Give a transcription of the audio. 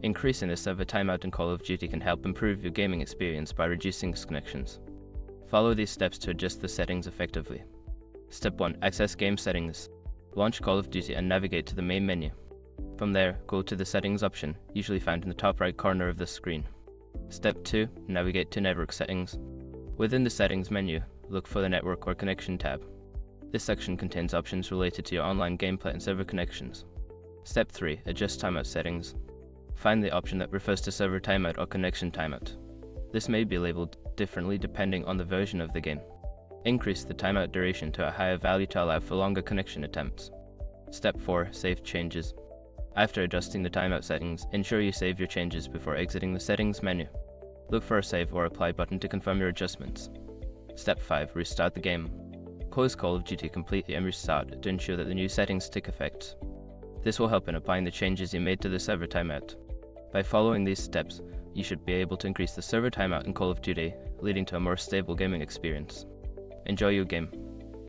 Increasing the server timeout in Call of Duty can help improve your gaming experience by reducing disconnections. Follow these steps to adjust the settings effectively. Step 1. Access game settings. Launch Call of Duty and navigate to the main menu. From there, go to the settings option, usually found in the top right corner of the screen. Step 2. Navigate to network settings. Within the settings menu, look for the network or connection tab. This section contains options related to your online gameplay and server connections. Step 3. Adjust timeout settings. Find the option that refers to server timeout or connection timeout. This may be labeled differently depending on the version of the game. Increase the timeout duration to a higher value to allow for longer connection attempts. Step 4. Save changes. After adjusting the timeout settings, ensure you save your changes before exiting the settings menu. Look for a save or apply button to confirm your adjustments. Step 5. Restart the game. Close Call of Duty completely and restart to ensure that the new settings take effect. This will help in applying the changes you made to the server timeout. By following these steps, you should be able to increase the server timeout in Call of Duty, leading to a more stable gaming experience. Enjoy your game.